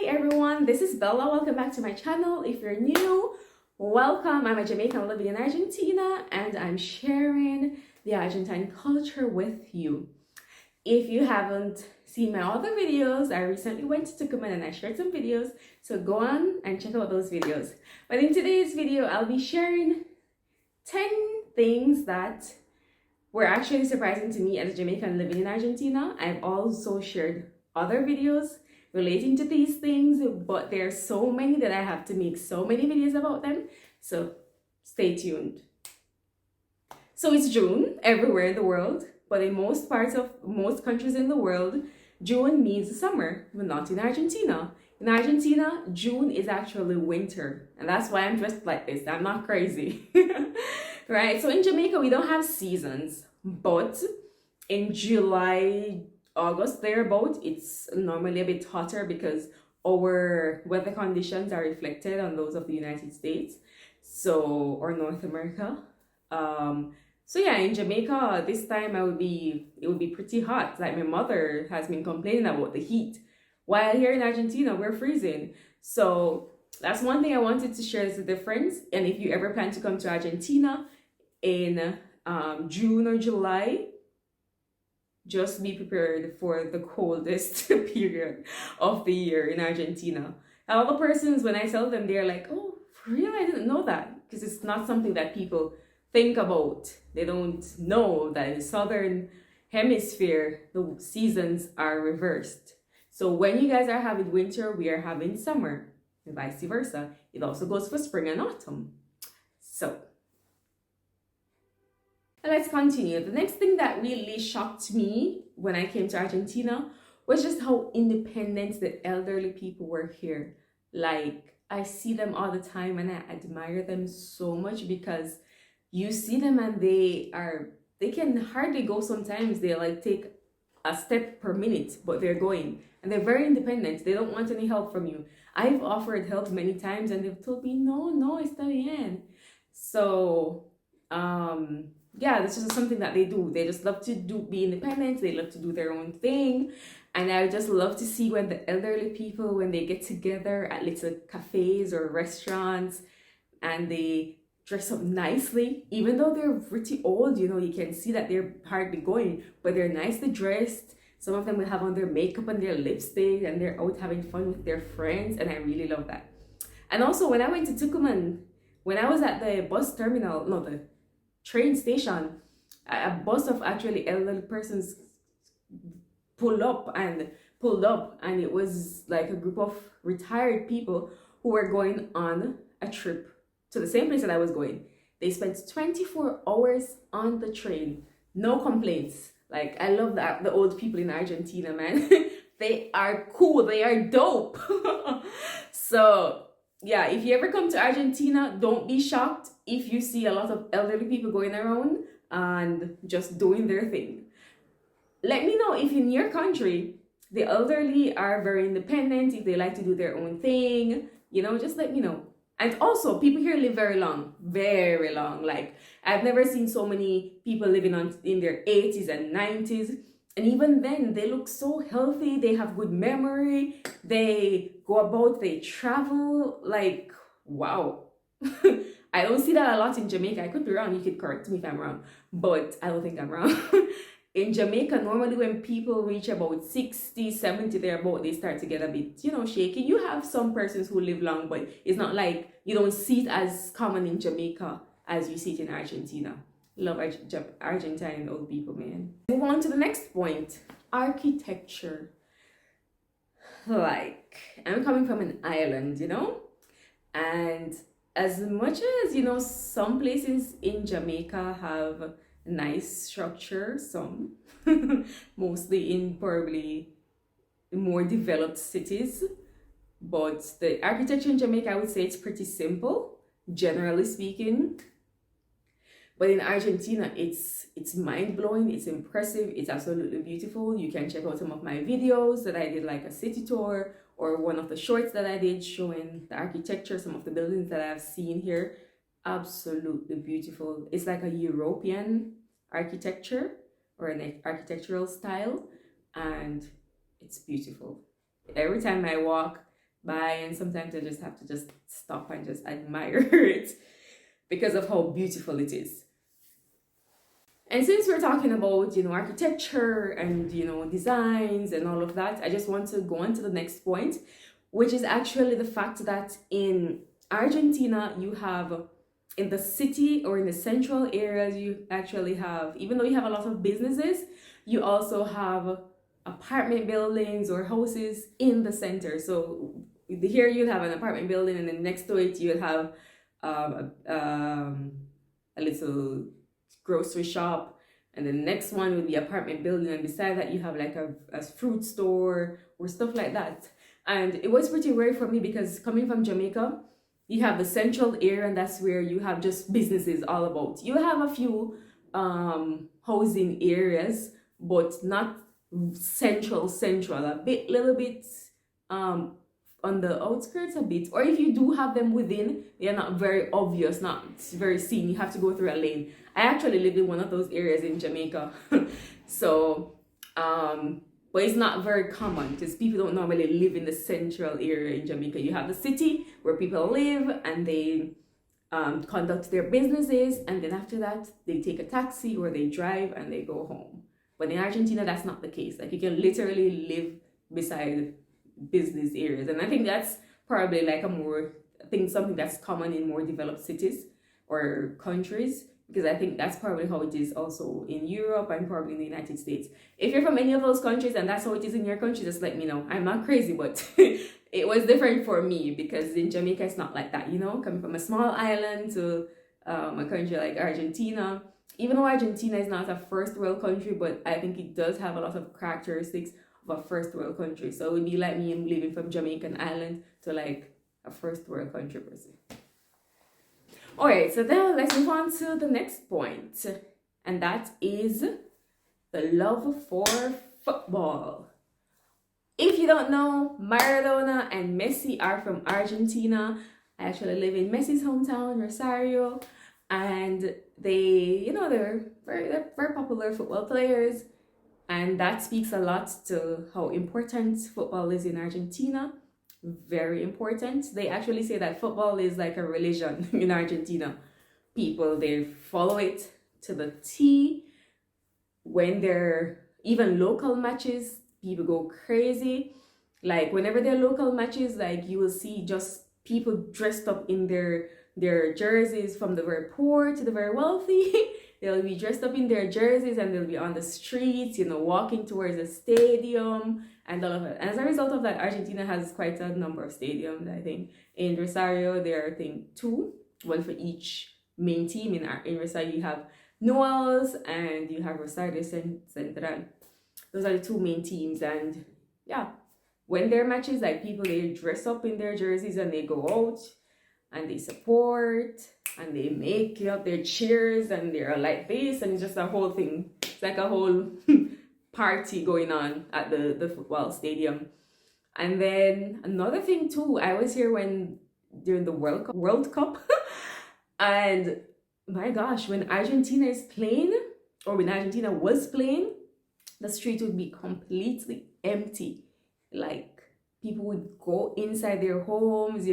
Hi everyone, this is Bella. Welcome back to my channel. If you're new, welcome. I'm a Jamaican living in Argentina and I'm sharing the Argentine culture with you. If you haven't seen my other videos, I recently went to Tucumán and I shared some videos, so go on and check out those videos. But in today's video, I'll be sharing 10 things that were actually surprising to me as a Jamaican living in Argentina. I've also shared other videos relating to these things, but there are so many that I have to make so many videos about them, so stay tuned. So it's June everywhere in the world, but in most parts of most countries in the world, June means summer, but not in Argentina. In Argentina, June is actually winter, and that's why I'm dressed like this. I'm not crazy. Right? So in Jamaica, we don't have seasons, but in July, August, thereabout, it's normally a bit hotter because our weather conditions are reflected on those of the United States, or North America. So yeah, in Jamaica, this time it would be pretty hot. Like my mother has been complaining about the heat, while here in Argentina, we're freezing. So that's one thing I wanted to share as a difference. And if you ever plan to come to Argentina in June or July, just be prepared for the coldest period of the year in Argentina. And all the persons, when I tell them, they're like, oh, for real? I didn't know that. Because it's not something that people think about. They don't know that in the southern hemisphere, the seasons are reversed. So when you guys are having winter, we are having summer, and vice versa. It also goes for spring and autumn. So let's continue. The next thing that really shocked me when I came to Argentina was just how independent the elderly people were here. Like, I see them all the time and I admire them so much because you see them and they can hardly go sometimes. They like take a step per minute, but they're going. And they're very independent. They don't want any help from you. I've offered help many times and they've told me, no, está bien. So, yeah, this is something that they do. They just love to be independent. They love to do their own thing. And I just love to see when the elderly people, when they get together at little cafes or restaurants and they dress up nicely, even though they're pretty old, you can see that they're hardly going, but they're nicely dressed. Some of them will have on their makeup and their lipstick and they're out having fun with their friends. And I really love that. And also when I went to Tucumán, when I was at the bus terminal, no, the train station, a bus of actually elderly persons pulled up and it was like a group of retired people who were going on a trip to the same place that I was going. They spent 24 hours on the train, no complaints. Like, I love the old people in Argentina, man. They are cool, they are dope. So yeah, if you ever come to Argentina, don't be shocked if you see a lot of elderly people going around and just doing their thing. Let me know if in your country, the elderly are very independent, if they like to do their own thing, just let me know. And also, people here live very long, very long. Like, I've never seen so many people living in their 80s and 90s. And even then, they look so healthy. They have good memory. They go about, they travel. Like, wow. I don't see that a lot in Jamaica. I could be wrong. You could correct me if I'm wrong. But I don't think I'm wrong. In Jamaica, normally when people reach about 60, 70, they start to get a bit, shaky. You have some persons who live long, but it's not like you don't see it as common in Jamaica as you see it in Argentina. Love Argentine old people, man. Move on to the next point. Architecture. Like, I'm coming from an island, and as much as, some places in Jamaica have nice structure, some mostly in probably more developed cities, but the architecture in Jamaica, I would say it's pretty simple, generally speaking. But in Argentina, it's mind-blowing, it's impressive, it's absolutely beautiful. You can check out some of my videos that I did, like a city tour, or one of the shorts that I did showing the architecture, some of the buildings that I've seen here. Absolutely beautiful. It's like a European architecture or an architectural style, and it's beautiful. Every time I walk, by, and sometimes I just have to just stop and just admire it because of how beautiful it is. And since we're talking about, architecture and, designs and all of that, I just want to go on to the next point, which is actually the fact that in Argentina, you have, in the city or in the central areas, you actually have, even though you have a lot of businesses, you also have apartment buildings or houses in the center. So here you'll have an apartment building, and then next to it you'll have a little grocery shop, and the next one will be apartment building, and beside that you have like a fruit store or stuff like that. And it was pretty rare for me because coming from Jamaica, you have the central area, and that's where you have just businesses all about. You have a few housing areas, but not central, a little bit on the outskirts a bit, or if you do have them within, they're not very obvious, not very seen. You have to go through a lane. I actually live in one of those areas in Jamaica. So but it's not very common because people don't normally live in the central area in Jamaica. You have the city where people live and they conduct their businesses, and then after that they take a taxi or they drive and they go home. But in Argentina, that's not the case. Like, you can literally live beside business areas, and I think that's probably like something that's common in more developed cities or countries, because I think that's probably how it is also in Europe and probably in the United States. If you're from any of those countries and that's how it is in your country, just let me know. I'm not crazy, but it was different for me because in Jamaica it's not like that, coming from a small island to a country like Argentina. Even though Argentina is not a first world country, but I think it does have a lot of characteristics of a first world country. So it would be like me living from Jamaican island to like a first world country person. Alright, so then let's move on to the next point, and that is the love for football. If you don't know, Maradona and Messi are from Argentina. I actually live in Messi's hometown, Rosario, and they're very popular football players, and that speaks a lot to how important football is in Argentina. Very important. They actually say that football is like a religion in Argentina. People, they follow it to the T. When they're even local matches, people go crazy. Like, whenever there are local matches, like, you will see just people dressed up in their jerseys, from the very poor to the very wealthy. They'll be dressed up in their jerseys and they'll be on the streets, walking towards the stadium and all of it. And as a result of that, Argentina has quite a number of stadiums, I think. In Rosario, there are, I think, 2, one for each main team. In Rosario, you have Newell's and you have Rosario Central. Those are the 2 main teams. And yeah, when there are matches, like, people, they dress up in their jerseys and they go out and they support and they make their cheers and they're like this, and it's just a whole thing. It's like a whole party going on at the football stadium. And then another thing too, I was here during the World Cup and my gosh, when Argentina is playing, or when Argentina was playing, the street would be completely empty. Like, people would go inside their homes,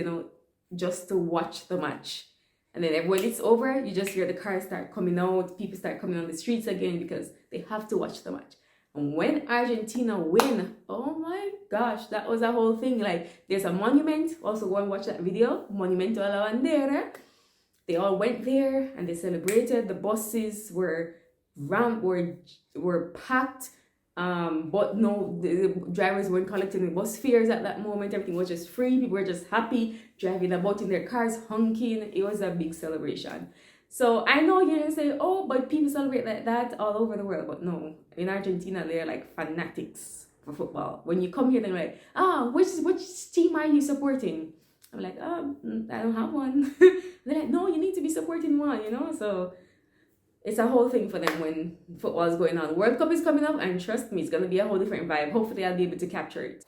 just to watch the match. And then when it's over, you just hear the cars start coming out, people start coming on the streets again because they have to watch the match. And when Argentina win, oh my gosh, that was a whole thing. Like, there's a monument, also go and watch that video, Monumento a la Bandera. They all went there and they celebrated. The buses were packed. But no, the drivers weren't collecting the bus fares at that moment. Everything was just free. People were just happy, driving about in their cars, honking. It was a big celebration. So I know you're gonna say, oh, but people celebrate like that all over the world. But no, in Argentina, they're like fanatics for football. When you come here, they're like, which team are you supporting? I'm like, I don't have one. They're like, no, you need to be supporting one, So it's a whole thing for them when football is going on. World Cup is coming up, and trust me, it's going to be a whole different vibe. Hopefully, I'll be able to capture it.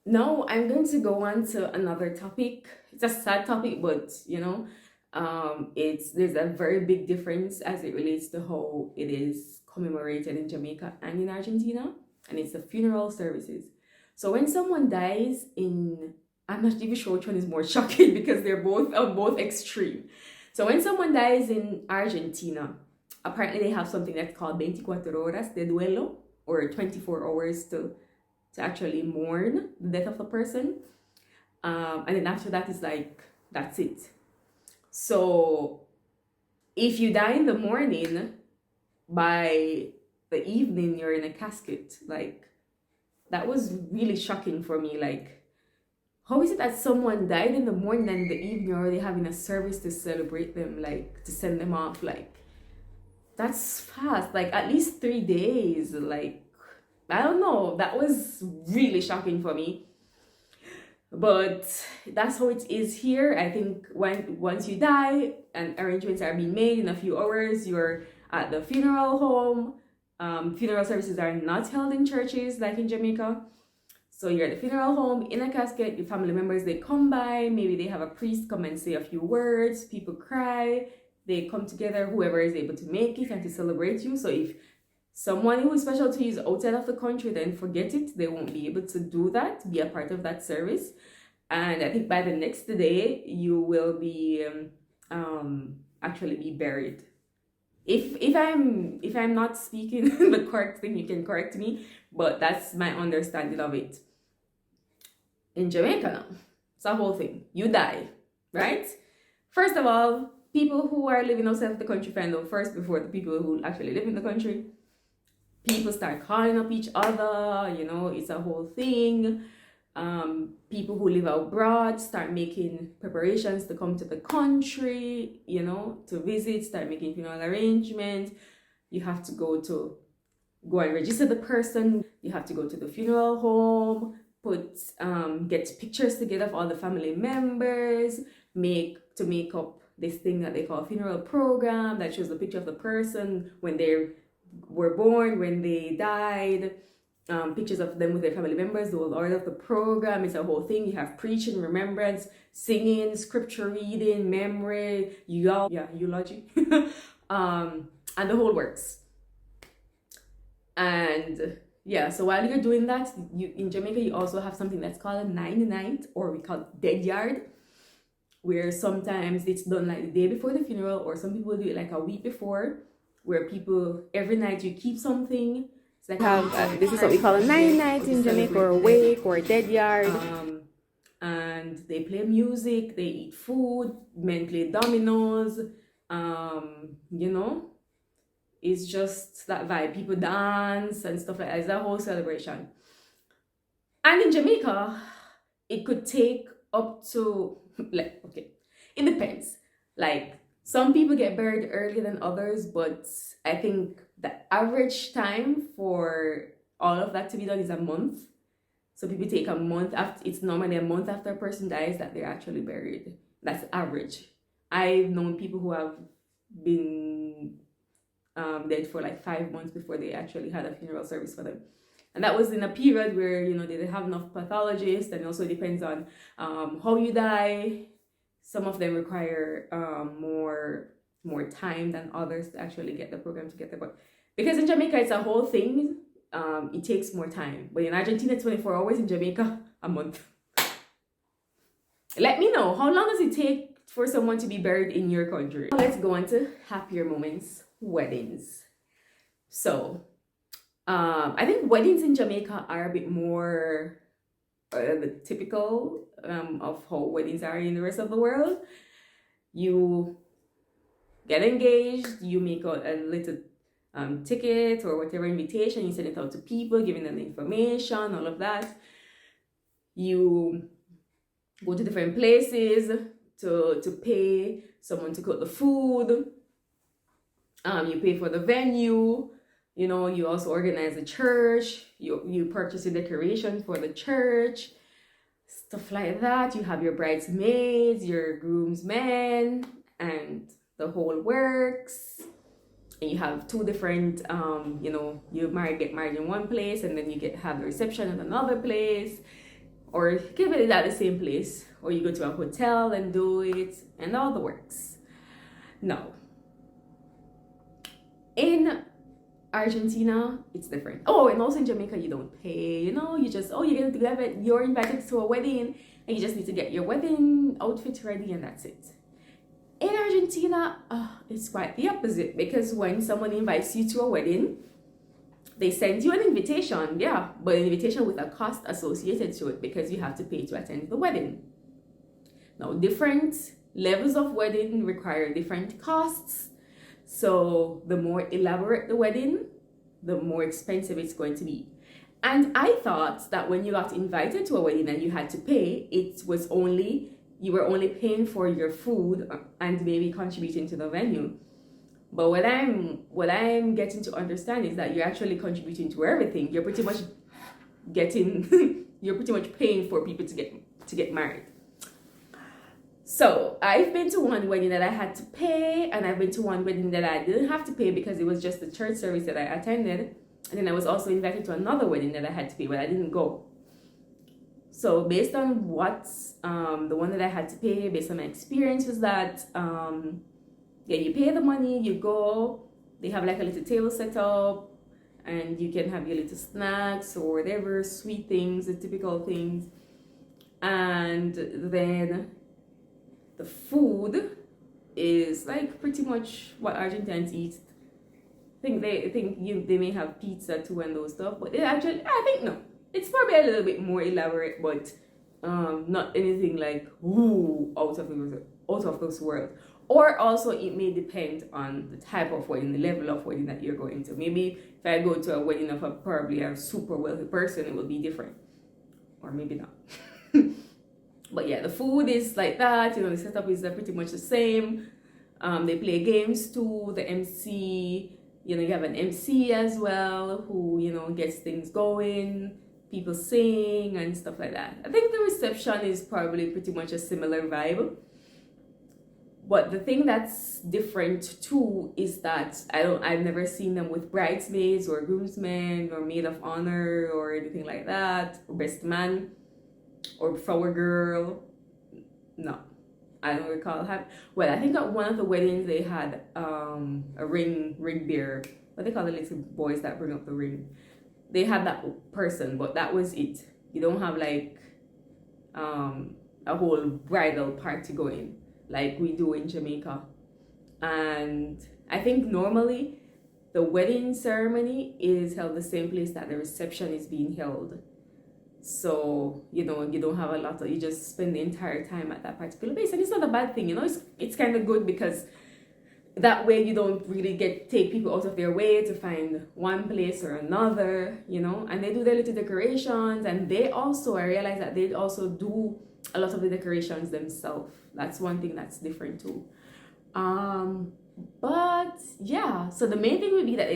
Now, I'm going to go on to another topic. It's a sad topic, but, there's a very big difference as it relates to how it is commemorated in Jamaica and in Argentina, and it's the funeral services. So when someone dies in, I'm not even sure which one is more shocking because they're both extreme. So when someone dies in Argentina, apparently they have something that's called 24 horas de duelo, or 24 hours to actually mourn the death of the person. And then after that is like, that's it. So if you die in the morning, by the evening you're in a casket. Like, that was really shocking for me. Like, how is it that someone died in the morning and in the evening you're already having a service to celebrate them, like to send them off? Like, that's fast. Like, at least 3 days. Like, I don't know, that was really shocking for me. But that's how it is here. I think once you die and arrangements are being made, in a few hours you're at the funeral home. Funeral services are not held in churches like in Jamaica. So you're at the funeral home in a casket. Your family members, they come by. Maybe they have a priest come and say a few words. People cry. They come together, whoever is able to make it and to celebrate you. So if someone who is special to you is outside of the country, then forget it. They won't be able to do that, be a part of that service. And I think by the next day, you will be actually be buried. If I'm not speaking the correct thing, you can correct me, but that's my understanding of it. In Jamaica now, it's a whole thing. You die, right? First of all, people who are living outside of the country find out first before the people who actually live in the country. People start calling up each other, you know, it's a whole thing. People who live abroad start making preparations to come to the country, you know, to visit, start making funeral arrangements. You have to go and register the person. You have to go to the funeral home, get pictures together of all the family members, make up this thing that they call funeral program that shows the picture of the person when they were born, when they died, pictures of them with their family members, the whole order of the program. It's a whole thing. You have preaching, remembrance, singing, scripture reading, memory, eulogy, and the whole works. And yeah, so while you're doing that, in Jamaica, you also have something that's called a 99th, or we call it dead yard, where sometimes it's done like the day before the funeral, or some people do it like a week before, where people, every night you keep something. It's like this is what we call a 99th in Jamaica, or a wake, or a dead yard. And they play music, they eat food, men play dominoes, you know, it's just that vibe. People dance and stuff like that. It's a whole celebration. And in Jamaica, it could take up to, like, okay, it depends. Like, some people get buried earlier than others, but I think the average time for all of that to be done is a month. So people take a month after, it's normally a month after a person dies that they're actually buried. That's average. I've known people who have been dead for like 5 months before they actually had a funeral service for them. And that was in a period where, you know, they didn't have enough pathologists, and also depends on how you die. Some of them require more time than others to actually get the program together. But because in Jamaica it's a whole thing, it takes more time. But in Argentina, 24 hours. In Jamaica, a month. Let me know, how long does it take for someone to be buried in your country? Let's go on to happier moments, weddings. So I think weddings in Jamaica are a bit more the typical of how weddings are in the rest of the world. You get engaged, you make out a little ticket or whatever invitation, you send it out to people, giving them the information, all of that. You go to different places to pay someone to cook the food. You pay for the venue. You know, you also organize the church. You purchase a decoration for the church, stuff like that. You have your bridesmaids, your groomsmen, and the whole works. And you have two different, you know, you get married in one place, and then you have the reception at another place, or give it at the same place, or you go to a hotel and do it, and all the works. Now, in Argentina, it's different. Oh, and also in Jamaica, you don't pay. You just you're invited to a wedding, and you just need to get your wedding outfit ready, and that's it. In Argentina, it's quite the opposite, because when someone invites you to a wedding, they send you an invitation, yeah, but an invitation with a cost associated to it, because you have to pay to attend the wedding. Now, different levels of wedding require different costs. So the more elaborate the wedding, the more expensive it's going to be. And I thought that when you got invited to a wedding and you had to pay, you were only paying for your food and maybe contributing to the venue. But what I'm getting to understand is that you're actually contributing to everything. You're pretty much you're pretty much paying for people to get married. So I've been to one wedding that I had to pay, and I've been to one wedding that I didn't have to pay because it was just the church service that I attended. And then I was also invited to another wedding that I had to pay, but I didn't go. So based on the one that I had to pay, based on my experience, was that you pay the money, you go, they have like a little table set up, and you can have your little snacks or whatever, sweet things, the typical things. And then the food is like pretty much what Argentinians eat. I think they may have pizza too and those stuff, but I think no, it's probably a little bit more elaborate, but not anything like out of this world. Or also it may depend on the type of wedding, the level of wedding that you're going to. Maybe if I go to a wedding of probably a super wealthy person, it will be different, or maybe not. But yeah, the food is like that. The setup is pretty much the same. They play games too. The MC, you have an MC as well who, gets things going. People sing and stuff like that. I think the reception is probably pretty much a similar vibe. But the thing that's different too is that I've never seen them with bridesmaids or groomsmen or maid of honor or anything like that, or best man or flower girl. No, I don't recall. Well, I think at one of the weddings they had a ring bearer. What they call the little boys that bring up the ring. They had that person, but that was it. You don't have like a whole bridal party going like we do in Jamaica. And I think normally the wedding ceremony is held the same place that the reception is being held. So, you don't have a lot of, you just spend the entire time at that particular place. And it's not a bad thing, it's kind of good, because that way you don't really take people out of their way to find one place or another, and they do their little decorations. And I realize that they also do a lot of the decorations themselves. That's one thing that's different too. But yeah, so the main thing would be that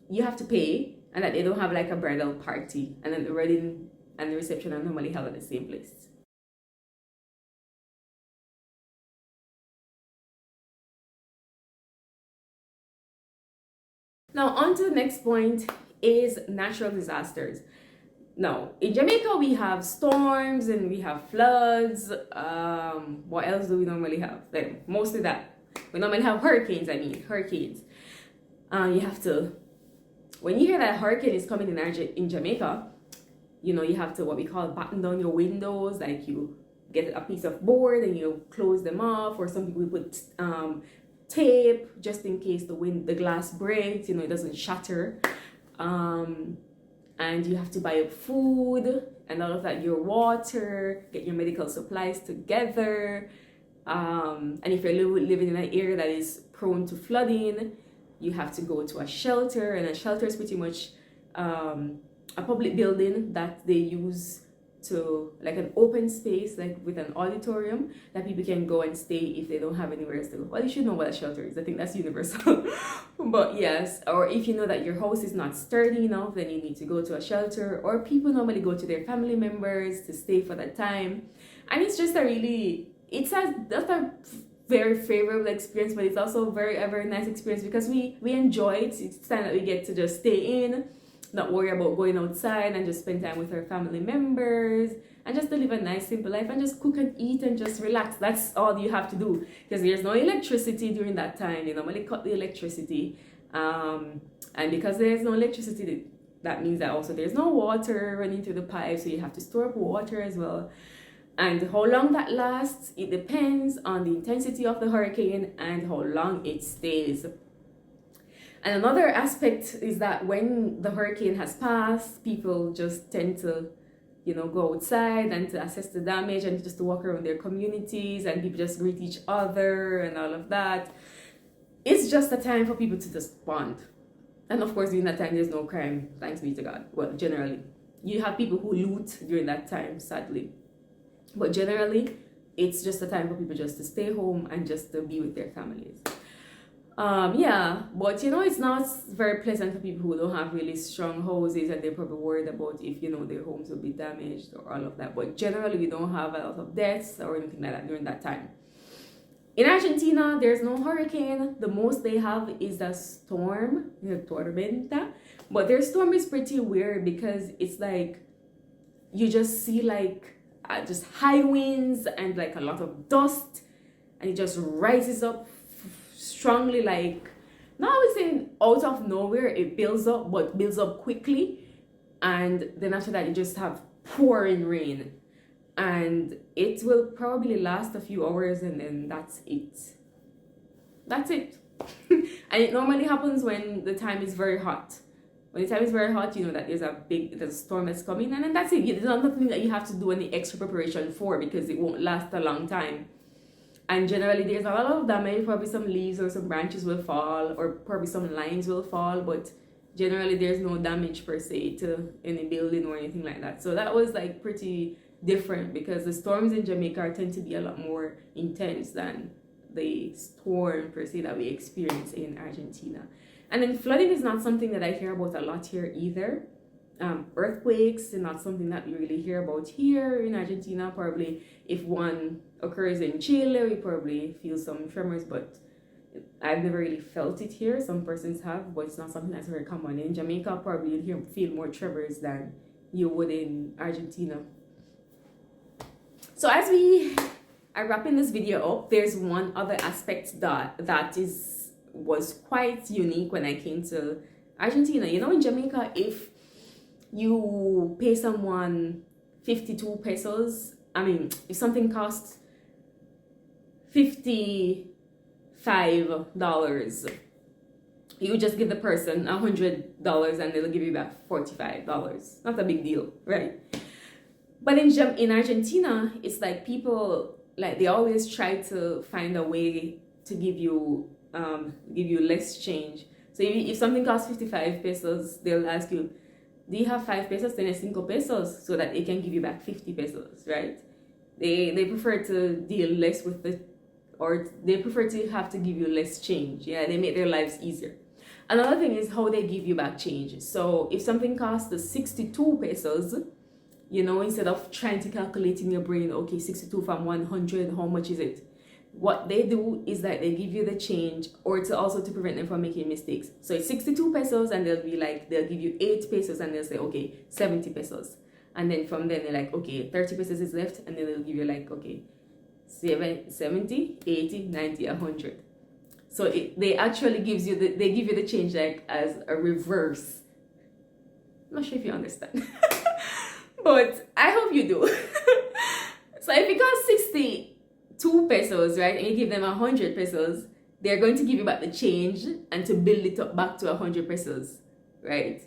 you have to pay, and that they don't have like a bridal party, and then the wedding and the reception are normally held at the same place. Now on to the next point is natural disasters. Now, in Jamaica, we have storms and we have floods. What else do we normally have? Mostly that. We normally have hurricanes. You have to, when you hear that a hurricane is coming in Jamaica, you have to, what we call, batten down your windows. Like you get a piece of board and you close them off, or some people put tape just in case the glass breaks, it doesn't shatter. And you have to buy up food and all of that, your water, get your medical supplies together. And if you're living in an area that is prone to flooding, you have to go to a shelter. And a shelter is pretty much a public building that they use to, like an open space, like with an auditorium, that people can go and stay if they don't have anywhere else to go. Well, you should know what a shelter is. I think that's universal. But yes, or if you know that your house is not sturdy enough, then you need to go to a shelter. Or people normally go to their family members to stay for that time. And it's just that's a very favorable experience, but it's also a very nice experience, because we enjoy it. It's time that we get to just stay in, not worry about going outside, and just spend time with our family members, and just to live a nice simple life, and just cook and eat and just relax. That's all you have to do, because there's no electricity during that time. They normally cut the electricity, And because there's no electricity, that means that also there's no water running through the pipe, so you have to store up water as well. And how long that lasts, it depends on the intensity of the hurricane and how long it stays. And another aspect is that when the hurricane has passed, people just tend to, go outside and to assess the damage and just to walk around their communities, and people just greet each other and all of that. It's just a time for people to just bond. And of course, during that time, there's no crime, thanks be to God. Well, generally. You have people who loot during that time, sadly. But generally, it's just a time for people just to stay home and just to be with their families. But it's not very pleasant for people who don't have really strong houses, and they're probably worried about if their homes will be damaged or all of that. But generally, we don't have a lot of deaths or anything like that during that time. In Argentina, there's no hurricane. The most they have is a storm, tormenta. But their storm is pretty weird because it's like you just see just high winds and a lot of dust, and it just rises up strongly, not I would say out of nowhere. It builds up, but builds up quickly, and then after that you just have pouring rain, and it will probably last a few hours, and then that's it. And it normally happens when the time is very hot. When the time is very hot, that there's a storm that's coming, and then that's it. There's not nothing that you have to do any extra preparation for, because it won't last a long time. And generally, there's a lot of damage. Probably some leaves or some branches will fall, or probably some lines will fall, but generally there's no damage per se to any building or anything like that. So that was pretty different, because the storms in Jamaica tend to be a lot more intense than the storm per se that we experience in Argentina. And then flooding is not something that I hear about a lot here either. Earthquakes are not something that we really hear about here in Argentina. Probably if one occurs in Chile, we probably feel some tremors, but I've never really felt it here. Some persons have, but it's not something that's very common. In Jamaica, probably you'd feel more tremors than you would in Argentina. So as we are wrapping this video up, there's one other aspect that was quite unique when I came to Argentina. In Jamaica, if you pay someone 52 pesos, if something costs $55, you just give the person $100 and they'll give you back $45. Not a big deal, right? But in Argentina, it's people they always try to find a way to give you less change. So if something costs 55 pesos, they'll ask you, do you have 5 pesos? Then it's 5 pesos, so that they can give you back 50 pesos, right? They prefer to deal less with or they prefer to have to give you less change. Yeah, they make their lives easier. Another thing is how they give you back change. So if something costs 62 pesos, instead of trying to calculate in your brain, okay, 62 from 100, how much is it? What they do is that they give you the change, or to prevent them from making mistakes. So it's 62 pesos, and they'll give you 8 pesos, and they'll say, okay, 70 pesos. And then from then they're okay, 30 pesos is left, and then they'll give you okay, 70, 80, 90, 100. So they actually give you the change as a reverse. I'm not sure if you understand. But I hope you do. So if it costs 62 pesos, right, and you give them 100 pesos, they're going to give you back the change and to build it up back to 100 pesos, right?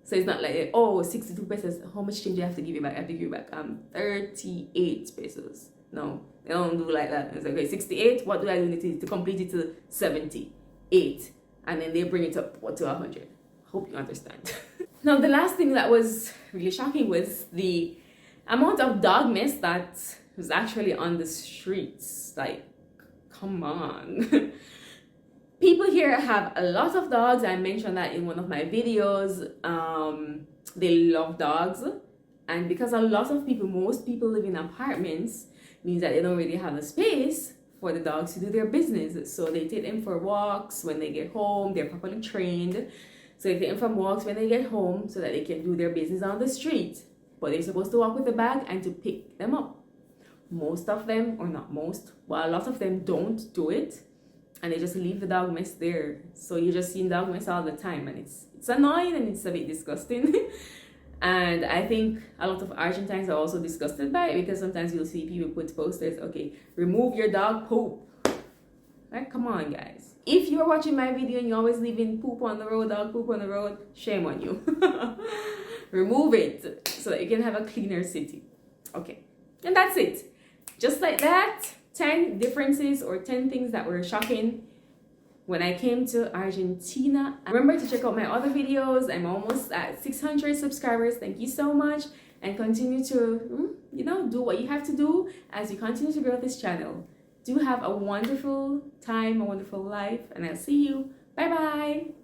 So it's not 62 pesos, how much change do I have to give you back? I have to give you back 38 pesos. No, they don't do like that. It's okay, 68, what do I do to complete it to 78? And then they bring it up to 100. Hope you understand. Now, the last thing that was really shocking was the amount of dog mess that was actually on the streets. Come on. People here have a lot of dogs. I mentioned that in one of my videos. They love dogs. And because most people live in apartments, means that they don't really have the space for the dogs to do their business. So they take them for walks when they get home. They're properly trained. So they take them for walks when they get home so that they can do their business on the street. But they're supposed to walk with the bag and to pick them up. Most of them, or not most, but a lot of them don't do it. and they just leave the dog mess there. So you're just seeing dog mess all the time, and it's annoying and it's a bit disgusting. And I think a lot of Argentines are also disgusted by it, because sometimes you'll see people put posters, okay, remove your dog poop. Like, come on, guys. If you're watching my video and you're always leaving poop on the road, dog poop on the road, shame on you. Remove it so that you can have a cleaner city. Okay, and that's it. Just like that, 10 differences or 10 things that were shocking when I came to Argentina. Remember to check out my other videos. I'm almost at 600 subscribers. Thank you so much. And continue to, do what you have to do as you continue to grow this channel. Do have a wonderful time, a wonderful life, and I'll see you. Bye-bye.